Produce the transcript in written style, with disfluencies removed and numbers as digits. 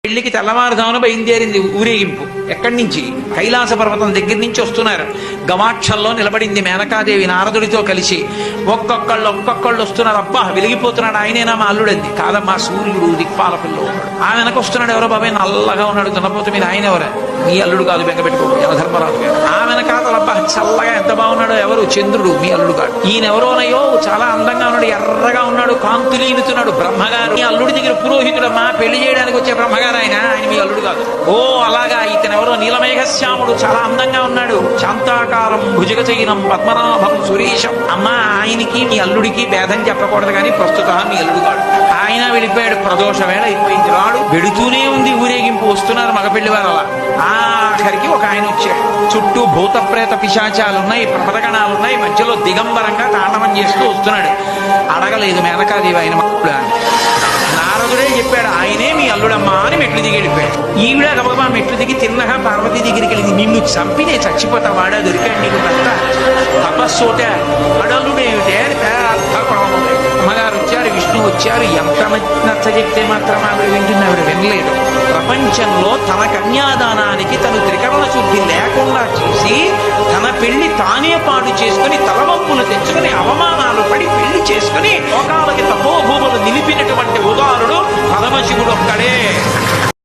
పెళ్లికి తెల్లవారుజామున బయలుదేరింది ఊరేగింపు. ఎక్కడి నుంచి? కైలాస పర్వతం దగ్గర నుంచి వస్తున్నారు. గవాక్షంలో నిలబడింది మేనకాదేవి నారదుడితో కలిసి. ఒక్కొక్కళ్ళు వస్తున్నారు. అబ్బా వెలిగిపోతున్నాడు, ఆయనేనా మా అల్లుడంది. కాదమ్మా, సూర్యుడు దిక్పాలకుల్లో ఉన్నాడు. ఆ వెనక వస్తున్నాడు. ఎవరో బాబాయ్ నల్లగా ఉన్నాడు దున్నపోత మీద, ఆయన ఎవరా? మీ అల్లుడు కాదు, బెంగపెట్టుకోడు, యమధర్మరాజు గారు. ఆ వెనకాతల అబ్బా చల్లగా ఎంత బాగున్నాడో, ఎవరు? చంద్రుడు, మీ అల్లుడు కాదు. ఈయనెవరోనయో చాలా అందంగా ఉన్నాడు, ఎర్రగా ఉన్నాడు, కాంతులీనుతున్నాడు, బ్రహ్మగారు. మీ అల్లుడి దగ్గర పురోహితుడమ్మా, పెళ్లి చేయడానికి వచ్చే బ్రహ్మగారు ఆయన మీ అల్లుడు కాదు. ఓ అలాగా, ఇతను ఎవరో నీలమేఘశ్యాముడు, చాలా అందంగా ఉన్నాడు, శాంతాకారం భుజగచైనం పద్మనాభం సురేశం. అమ్మా, ఆయనకి మీ అల్లుడికి భేదం చెప్పకూడదు కానీ ప్రస్తుతం మీ అల్లుడు కాడు. ఆయన వెళ్ళిపోయాడు. ప్రదోష వేళ అయిపోయింది. రాడు వెడుతూనే ఉంది ఊరేగింపు. వస్తున్నారు మగపెళ్లి వారు. అలా ఆఖరికి ఒక ఆయన వచ్చాడు. చుట్టూ భూత ప్రేత పిశాచాలున్నాయి, ప్రమదగణాలున్నాయి. మధ్యలో దిగంబరంగా తాండవం చేస్తూ వస్తున్నాడు. అడగలేదు మేనకాదేవి ఆయన మక్కుడు అని. నారదుడే చెప్పాడు, ఆయనే మీ అల్లుడమ్మా అని మెట్లు దిగి వెళ్ళిపోయాడు. ఈవిడ గబగబా మెట్లు దిగి తిన్నగా పార్వతీ దగ్గరికి వెళ్ళింది. నిన్ను చంపి నేను చచ్చిపోతా, వాడా దొరికాడు నీకు భర్త, తపస్సోటే అడల్లుడేమిటే అని పెద్ద గొడవ. అమ్మగారు వచ్చారు, విష్ణు వచ్చారు. ఎంత నచ్చ చెప్తే మాత్రం ఆవిడ వింటుంది. ఆవిడ వినలేదు. ప్రపంచంలో తన కన్యాదానానికి తను త్రికరణ శుద్ధి లేకుండా చేసి తన పెళ్లి తానే పాటు చేసుకుని తలవంపులు తెచ్చుకుని అవమానాలు పడి పెళ్లి చేసుకుని లోకాలకి తపోభూములు నిలిపినటువంటి ఉదారుడు పరమశివుడు ఒక్కడే.